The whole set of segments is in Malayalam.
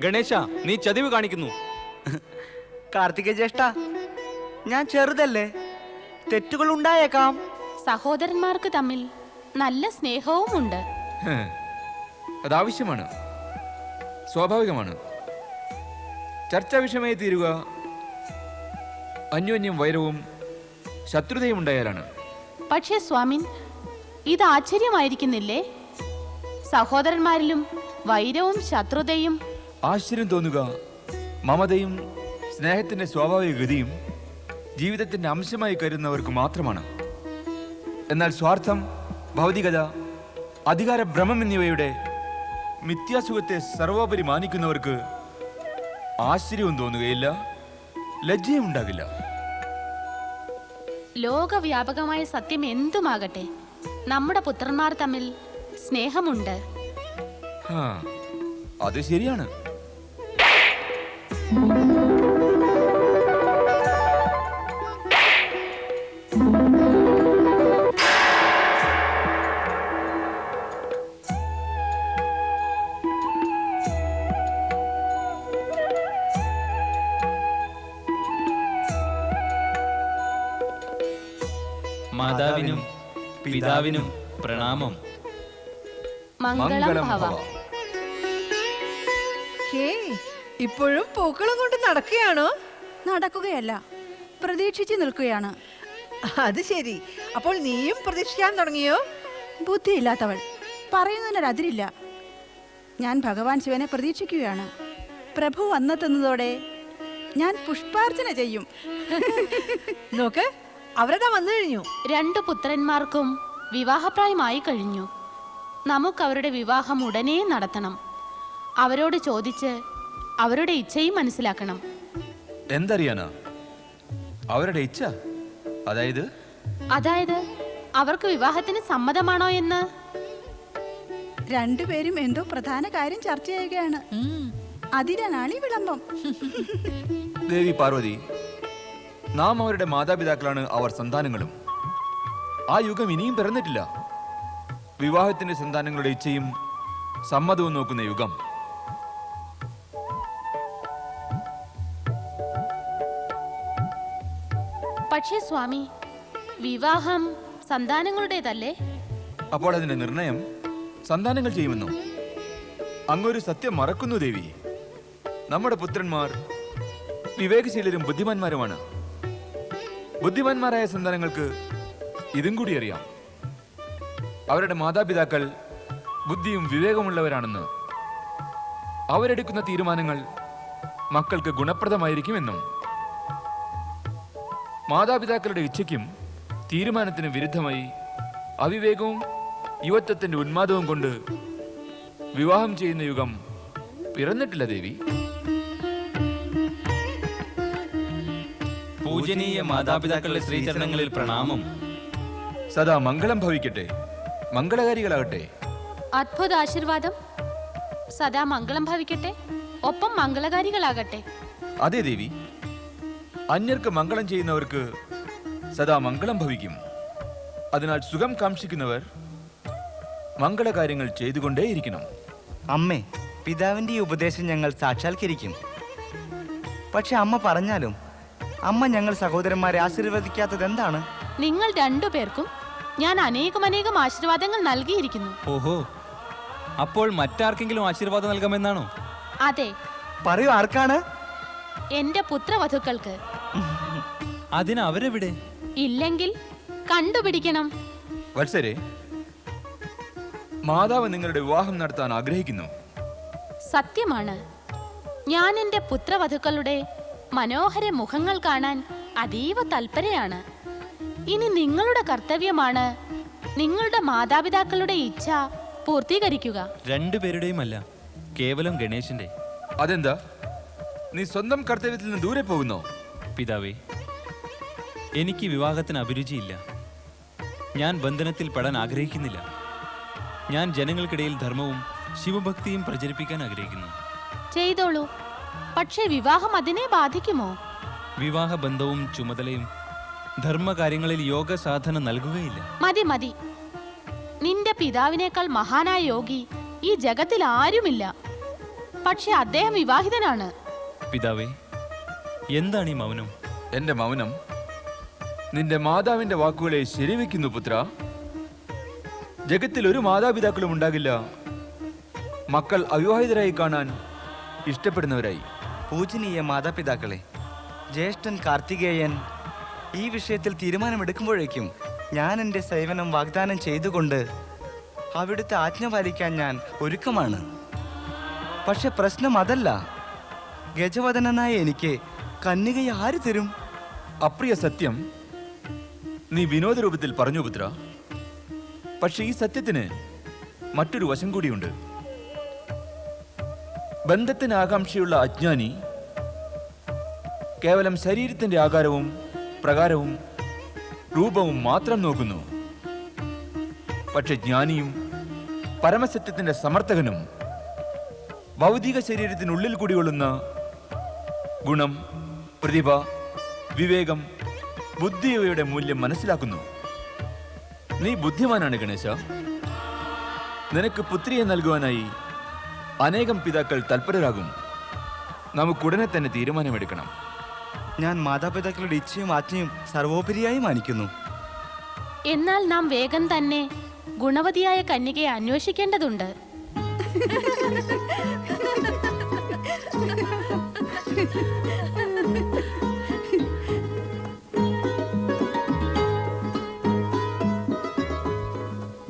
ഗണേശ, നീ ചതിവ് കാണിക്കുന്നു. കാർത്തിക ജ്യേഷ്ഠ, ഞാൻ ചെറുതല്ലേ, തെറ്റുകൾ ഉണ്ടായേക്കാം. സഹോദരന്മാർക്ക് തമ്മിൽ നല്ല സ്നേഹവുമുണ്ട്. അതാവശ്യമാണ്, സ്വാഭാവികമാണ്. ചർച്ചാ വിഷയമായി തീരുക അന്യോന്യം വൈരവും ശത്രുതയും ഉണ്ടായാലാണ്. പക്ഷേ സ്വാമിൻ, ഇത് ആശ്ചര്യമായിരിക്കുന്നില്ലേ? സഹോദരന്മാരിലും വൈരവും ശത്രുതയും. ആശ്ചര്യം തോന്നുക മമതയും സ്നേഹത്തിന്റെ സ്വാഭാവിക ഗതിയും ജീവിതത്തിന്റെ അംശമായി കരുതുന്നവർക്ക് മാത്രമാണ്. എന്നാൽ സ്വാർത്ഥം, ഭൗതികത, അധികാര ഭ്രമം എന്നിവയുടെ മിഥ്യാസുഖത്തെ സർവോപരി മാനിക്കുന്നവർക്ക് ആശ്ചര്യവും തോന്നുകയില്ല, ലജ്ജയും ഉണ്ടാകില്ല. ലോകവ്യാപകമായ സത്യം എന്തുമാകട്ടെ, നമ്മുടെ പുത്രന്മാർ തമ്മിൽ സ്നേഹമുണ്ട്. അത് ശരിയാണ്. മാതാവിനും പിതാവിനും പ്രണാമം. മംഗളം ഭവ. ഹേ, ഇപ്പോഴും പൂക്കളും കൊണ്ട് നടക്കുകയാണോ? നടക്കുകയല്ല, പ്രതീക്ഷിച്ചു നിൽക്കുകയാണ്. അത് ശരി. അപ്പോൾ നീയും പ്രതീക്ഷിക്കാൻ തുടങ്ങിയോ? ബുദ്ധിയില്ലാത്തവൾ, പറയുന്നതിനൊരതിരില്ല. ഞാൻ ഭഗവാൻ ശിവനെ പ്രതീക്ഷിക്കുകയാണ്. പ്രഭു വന്നെത്തുന്നതോടെ ഞാൻ പുഷ്പാർച്ചന ചെയ്യും. നോക്ക്, അവരതാ വന്നു കഴിഞ്ഞു. 2 പുത്രന്മാർക്കും വിവാഹപ്രായമായി കഴിഞ്ഞു. നമുക്ക് അവരുടെ വിവാഹം ഉടനെ നടത്തണം. അവരോട് ചോദിച്ച് അവരുടെ ഇച്ഛയും മനസ്സിലാക്കണം. എന്തറിയാനാ അവരുടെ ഇച്ഛ? അതായത് അവർക്ക് വിവാഹത്തിന് സമ്മതമാണോ എന്ന്. രണ്ടുപേരും എന്തോ പ്രധാന കാര്യം ചർച്ച ചെയ്യുകയാണ്. അതിനാണ് ഈ വിളംബം. ദേവി പാർവതി, നാം അവരുടെ മാതാപിതാക്കളാണ്, അവർ സന്താനങ്ങളും. ആ യുഗം ഇനിയും പിറന്നിട്ടില്ല. വിവാഹത്തിന്റെ സന്താനങ്ങളുടെ ഇച്ഛയും സമ്മതവും നോക്കുന്ന യുഗം. പക്ഷേ സ്വാമി, വിവാഹം സന്താനങ്ങളുടേതല്ലേ? അപ്പോൾ അതിന്റെ നിർണയം സന്താനങ്ങൾ ചെയ്യുമെന്നോ? അങ്ങൊരു സത്യം മറക്കുന്നു ദേവി. നമ്മുടെ പുത്രന്മാർ വിവേകശീലരും ബുദ്ധിമാന്മാരുമാണ്. ബുദ്ധിമാന്മാരായ സന്താനങ്ങൾക്ക് ഇതും കൂടി അറിയാം, അവരുടെ മാതാപിതാക്കൾ ബുദ്ധിയും വിവേകമുള്ളവരാണെന്ന്. അവരെടുക്കുന്ന തീരുമാനങ്ങൾ മക്കൾക്ക് ഗുണപ്രദമായിരിക്കുമെന്നും. മാതാപിതാക്കളുടെ ഇച്ഛയ്ക്കും തീരുമാനത്തിന് വിരുദ്ധമായി അവിവേകവും യുവത്വത്തിന്റെ ഉന്മാദവും കൊണ്ട് വിവാഹം ചെയ്യുന്ന യുഗം പിറന്നിട്ടില്ല ദേവി. പൂജനീയ മാതാപിതാക്കളുടെ ശ്രീചരണങ്ങളിൽ പ്രണാമം. സദാ മംഗളം ഭവിക്കട്ടെ, മംഗളകാരികളാകട്ടെ. അദ്ഭുത ആശീർവാദം. സദാ മംഗളം ഭവിക്കട്ടെ, ഒപ്പം മംഗളകാരികളാകട്ടെ. അതെ ദേവി, അന്യർക്ക് മംഗളം ചെയ്യുന്നവർക്ക് സദാ മംഗളം ഭവിക്കും. അതിനാൽ സുഖം കാക്ഷിക്കുന്നവർ മംഗളകാര്യങ്ങൾ ചെയ്തുകൊണ്ടേയിരിക്കണം. അമ്മേ, പിതാവിൻ്റെ ഈ ഉപദേശം ഞങ്ങൾ സാക്ഷാത്കരിക്കും. പക്ഷെ അമ്മ പറഞ്ഞാലും അമ്മ ഞങ്ങൾ സഹോദരന്മാരെ ആശീർവദിക്കാത്തത് എന്താണ്? നിങ്ങൾ 2 പേർക്കും ഞാൻ അനേകം ആശീർവാദങ്ങൾ നൽകിയിരിക്കുന്നു. ഓഹോ, അപ്പോൾ മറ്റാർക്കെങ്കിലും ആശീർവാദം നൽകാമെന്നാണോ? അതെ. പറയൂ, ആർക്കാണ്? എന്റെ പുത്രവധുക്കൾക്ക്. അതിന് അവരെവിടെ? ഇല്ലെങ്കിൽ കണ്ടുപിടിക്കണം. വത്സരെ, മാതാവ് നിങ്ങളുടെ വിവാഹം നടത്താൻ ആഗ്രഹിക്കുന്നു. സത്യമാണ്. ഞാൻ എന്റെ പുത്രവധുക്കളുടെ മനോഹര മുഖങ്ങൾ കാണാൻ അതീവ തൽപരയാണ്. ഇനി നിങ്ങളുടെ കർത്തവ്യമാണ് നിങ്ങളുടെ മാതാപിതാക്കളുടെ ഇച്ഛ പൂർത്തീകരിക്കുക. 2 പേരുടെയുമല്ല, കേവലം ഗണേശന്റെ. അതെന്താ, നീ സ്വന്തം കർത്തവ്യത്തിൽ നിന്ന് ദൂരെ പോകുന്നോ? പിതാവേ, എനിക്ക് വിവാഹത്തിന് അഭിരുചിയില്ല. ഞാൻ ബന്ധനത്തിൽ പെടാൻ ആഗ്രഹിക്കുന്നില്ല. ഞാൻ ജനങ്ങൾക്കിടയിൽ ധർമ്മവും ശിവഭക്തിയും പ്രചരിപ്പിക്കാൻ ആഗ്രഹിക്കുന്നു. ചെയ്തോളൂ. പക്ഷേ വിവാഹം അതിനെ ബാധിക്കുമോ? വിവാഹബന്ധവും ചുമതലയും ധർമ്മകാര്യങ്ങളിൽ യോഗ സാധന നൽകുകയില്ല. മതി മതി. നിന്റെ പിതാവിനേക്കാൾ മഹാനായ യോഗി ഈ ജഗത്തിൽ ആരുമില്ല. പക്ഷെ അദ്ദേഹം വിവാഹിതനാണ്. പിതാവേ, എന്താണ് ഈ മൗനം? എന്റെ മൗനം നിന്റെ മാതാവിന്റെ വാക്കുകളെ ശരിവെക്കുന്നു പുത്ര. ജഗത്തിൽ ഒരു മാതാപിതാക്കളും ഉണ്ടാകില്ല മക്കൾ അവിവാഹിതരായി കാണാൻ ഇഷ്ടപ്പെടുന്നവരായി. പൂജനീയ മാതാപിതാക്കളെ, ജ്യേഷ്ഠൻ കാർത്തികേയൻ ഈ വിഷയത്തിൽ തീരുമാനമെടുക്കുമ്പോഴേക്കും ഞാൻ എൻ്റെ സേവനം വാഗ്ദാനം ചെയ്തുകൊണ്ട് അവിടുത്തെ ആജ്ഞ പാലിക്കാൻ ഞാൻ ഒരുക്കമാണ്. പക്ഷെ പ്രശ്നം അതല്ല. ഗജവദനനായ എനിക്ക് കന്യകയെ ആര് തരും? അപ്രിയ സത്യം നീ വിനോദ രൂപത്തിൽ പറഞ്ഞു പുത്ര. പക്ഷെ ഈ സത്യത്തിന് മറ്റൊരു വശം കൂടിയുണ്ട്. ബന്ധത്തിന് ആകാംക്ഷയുള്ള അജ്ഞാനി കേവലം ശരീരത്തിന്റെ ആകാരവും പ്രകാരവും രൂപവും മാത്രം നോക്കുന്നു. പക്ഷെ ജ്ഞാനിയും പരമസത്യത്തിന്റെ സമർത്ഥകനും ഭൗതിക ശരീരത്തിനുള്ളിൽ കുടികൊള്ളുന്ന ഗുണം, പ്രതിഭ, വിവേകം, ബുദ്ധി ഇവയുടെ മൂല്യം മനസ്സിലാക്കുന്നു. നീ ബുദ്ധിമാനാണ് ഗണേശ. നിനക്ക് പുത്രിയെ നൽകുവാനായി അനേകം പിതാക്കൾ തൽപരരാകും. നമുക്കുടനെ തന്നെ തീരുമാനമെടുക്കണം. ഞാൻ മാതാപിതാക്കളുടെ ഇച്ഛയും ആജ്ഞയും സർവോപരിയായി മാനിക്കുന്നു. എന്നാൽ നാം വേഗം തന്നെ ഗുണവതിയായ കന്യകയെ അന്വേഷിക്കേണ്ടതുണ്ട്.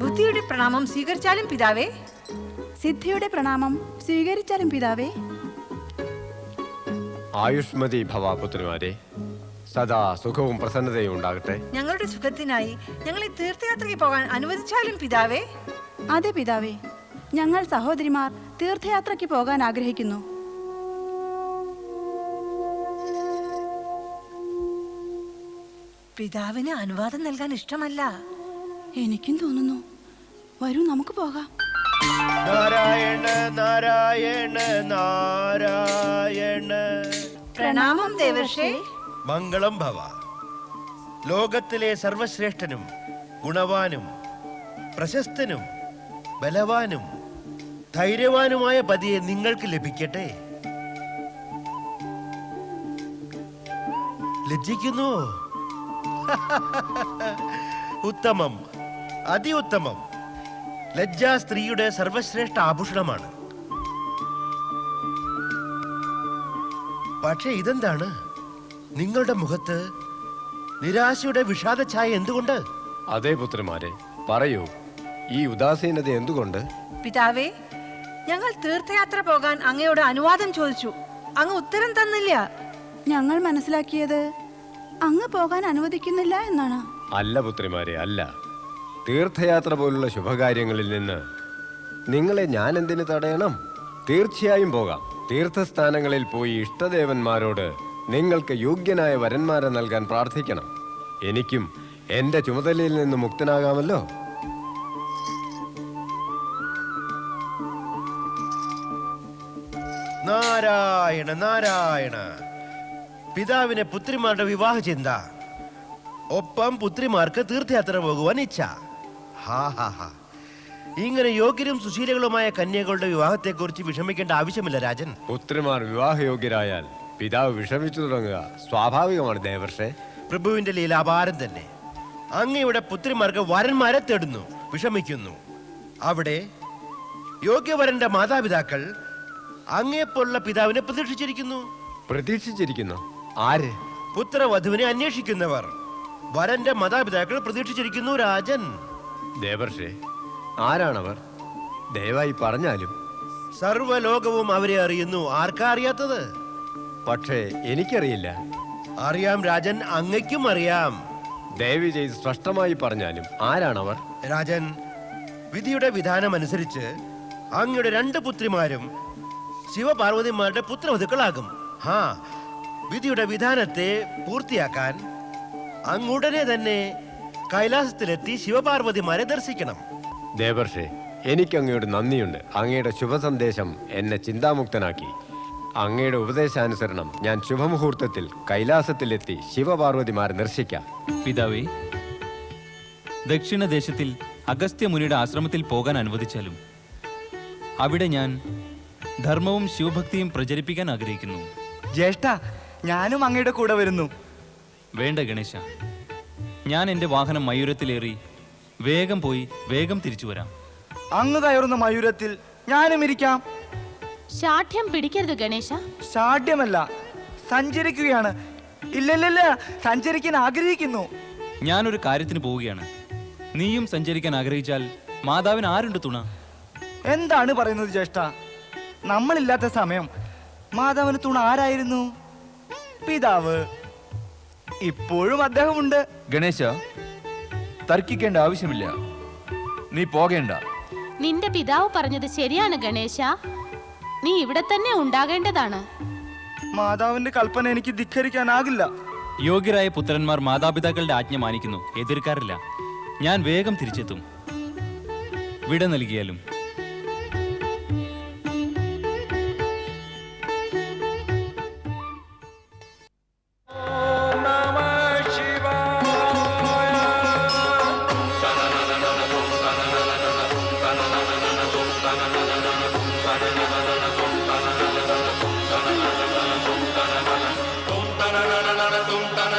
ബുദ്ധിയുടെ പ്രണാമം സ്വീകരിച്ചാലും പിതാവേ. സിദ്ധിയുടെ പ്രണാമം സ്വീകരിച്ചാലും പിതാവേ. ആയുഷ്മതി ഭവ പുത്രന്മാരെ, സദാ സുഖവും പ്രസന്നതയും ഉണ്ടാകട്ടെ. ഞങ്ങളുടെ സുഖത്തിനായി ഞങ്ങളെ തീർത്ഥയാത്രയ്ക്ക് പോകാൻ അനുവദിച്ചാലും പിതാവേ. അതെ പിതാവേ, ഞങ്ങൾ സഹോദരിമാർ തീർത്ഥയാത്രയ്ക്ക് പോകാൻ ആഗ്രഹിക്കുന്നു. പിതാവിന് അനുവാദം നൽകാൻ ഇഷ്ടമല്ല. എനിക്കും തോന്നുന്നു. വരൂ, നമുക്ക് പോകാം. നാരായണ നാരായണ നാരായണ. പ്രണാമം ദേവർഷേ. മംഗളം ഭവ. ലോകത്തിലെ സർവശ്രേഷ്ഠനും ഗുണവാനും പ്രശസ്തനും ബലവാനും ധൈര്യവാനുമായ പതിയെ നിങ്ങൾക്ക് ലഭിക്കട്ടെ. ലജ്ജിക്കുന്നു? ഉത്തമം, അതി ഉത്തമം. ലജ്ജ സ്ത്രീയുടെ സർവശ്രേഷ്ഠ ആഭൂഷണമാണ്. പക്ഷേ ഇതെന്താണ്? നിങ്ങളുടെ മുഖത്ത് നിരാശയുടെ വിഷാദ ഛായ എന്തുകൊണ്ട്? അതേ പുത്രന്മാരെ, പറയൂ, ഈ ഉദാസീനത എന്തുകൊണ്ട്? പിതാവേ, ഞങ്ങൾ തീർത്ഥയാത്ര പോകാൻ അങ്ങയോട് അനുവാദം ചോദിച്ചു. അങ്ങ് ഉത്തരം തന്നില്ല. ഞങ്ങൾ മനസ്സിലാക്കിയത് അങ്ങ് പോകാൻ അനുവദിക്കുന്നില്ല എന്നാണ്. അല്ല പുത്രിമാരെ, അല്ല. തീർത്ഥയാത്ര പോലുള്ള ശുഭകാര്യങ്ങളിൽ നിന്ന് നിങ്ങളെ ഞാൻ എന്തിനു തടയണം? തീർച്ചയായും പോകാം. തീർത്ഥസ്ഥാനങ്ങളിൽ പോയി ഇഷ്ടദേവന്മാരോട് നിങ്ങൾക്ക് യോഗ്യനായ വരന്മാരെ നൽകാൻ പ്രാർത്ഥിക്കണം. എനിക്കും എന്റെ ചുമതലയിൽ നിന്ന് മുക്തനാകാമല്ലോ. നാരായണ നാരായണ. പിതാവിനെ പുത്രിമാരുടെ വിവാഹ ചിന്ത, ഒപ്പം പുത്രിമാർക്ക് തീർത്ഥയാത്ര പോകുവാൻ ഇച്ഛ. ഹാ ഹാ ഹാ. ഇങ്ങനെ യോഗ്യരും സുശീലകളുമായ കന്യകളുടെ വിവാഹത്തെക്കുറിച്ച് വിഷമിക്കേണ്ട ആവശ്യമില്ല രാജൻ. പുത്രിമാർ വിവാഹയോഗ്യരായാൽ പിതാവ് വിഷമിച്ചു തുടങ്ങുക സ്വാഭാവികമാണ് ദേവർഷേ. പ്രഭുവിന്റെ ലീല അപാരം തന്നെ. അങ്ങയുടെ പുത്രിമാർക്ക് വരന്മാരെ തേടുന്നു, വിഷമിക്കുന്നു. അവിടെ യോഗ്യവരന്റെ മാതാപിതാക്കൾ അങ്ങയെപ്പോലുള്ള പിതാവിനെ പ്രതീക്ഷിച്ചിരിക്കുന്നു. ആര്? പുത്രവധുവിനെ അന്വേഷിക്കുന്നവർ. വരന്റെ മാതാപിതാക്കൾ പ്രതീക്ഷിച്ചിരിക്കുന്നു രാജൻ. ദേവർഷേ, ആരാണവർ? ദയവായി പറഞ്ഞാലും. സർവലോകവും അവരെ അറിയുന്നു. ആർക്കാ അറിയാത്തത്? പക്ഷേ എനിക്കറിയില്ല. അറിയാം രാജൻ, അങ്ങയ്ക്കും അറിയാം. ദയവ് ചെയ്ത് സ്പഷ്ടമായി പറഞ്ഞാലും ആരാണവർ? രാജൻ, വിധിയുടെ വിധാനമനുസരിച്ച് അങ്ങയുടെ 2 പുത്രിമാരും ശിവപാർവതിമാരുടെ പുത്രവധുക്കളാകും. ഹാ, വിധിയുടെ വിധാനത്തെ പൂർത്തിയാക്കാൻ അങ്ങുടനെ തന്നെ കൈലാസത്തിലെത്തി ശിവപാർവതിമാരെ ദർശിക്കണം. ദേവർഷേ, എനിക്ക് അങ്ങയുടെ നന്ദിയുണ്ട്. അങ്ങയുടെ ശുഭസന്ദേശം എന്നെ ചിന്താമുക്തനാക്കി. അങ്ങയുടെ ഉപദേശാനുസരണം ഞാൻ ശുഭമുഹൂർത്തത്തിൽ കൈലാസത്തിലെത്തി ശിവപാർവതിമാരെ ദർശിക്കാം. പിതാവേ, ദക്ഷിണദേശത്തിൽ അഗസ്ത്യമുനിയുടെ ആശ്രമത്തിൽ പോകാൻ അനുവദിച്ചാലും അവിടെ ഞാൻ ധർമ്മവും ശിവഭക്തിയും പ്രചരിപ്പിക്കാൻ ആഗ്രഹിക്കുന്നു. ജ്യേഷ്ഠ, ഞാനും അങ്ങയുടെ കൂടെ വരുന്നു. വേണ്ട ഗണേശ, ഞാൻ എൻ്റെ വാഹനം മയൂരത്തിലേറി വേഗം പോയി വേഗം തിരിച്ചു വരാം. അങ്ങ് കയറുന്ന മയൂരത്തിൽ ഞാനും ഇരിക്കാം. ശാഠ്യം പിടിക്കരുത് ഗണേശ. ഷാഢ്യമല്ല, സഞ്ചരിക്കുകയാണ്. ഇല്ലല്ലല്ല, സഞ്ചരിക്കാൻ ആഗ്രഹിക്കുന്നു. ഞാനൊരു കാര്യത്തിന് പോവുകയാണ്. നീയും സഞ്ചരിക്കാൻ ആഗ്രഹിച്ചാൽ മാതാവിന് ആരുണ്ട് തുണ? എന്താണ് പറയുന്നത് ജ്യേഷ്ഠ? നമ്മളില്ലാത്ത സമയം മാധവന് തുണ ആരായിരുന്നു? പിതാവ്. ഇപ്പോഴും അദ്ദേഹമുണ്ട്. ഗണേശ, തർക്കിക്കേണ്ട ആവശ്യമില്ല. നീ പോകേണ്ട. നിന്റെ പിതാവ് പറഞ്ഞത് ശരിയാണ് ഗണേശ. നീ ഇവിടെ തന്നെ ഉണ്ടാകേണ്ടതാണ്. മാതാവിന്റെ കൽപ്പന എനിക്ക് ധിക്കരിക്കാനാകില്ല. യോഗ്യരായ പുത്രന്മാർ മാതാപിതാക്കളുടെ ആജ്ഞ മാനിക്കുന്നു, എതിർക്കാറില്ല. ഞാൻ വേഗം തിരിച്ചെത്തും. വിട നൽകിയാലും. tum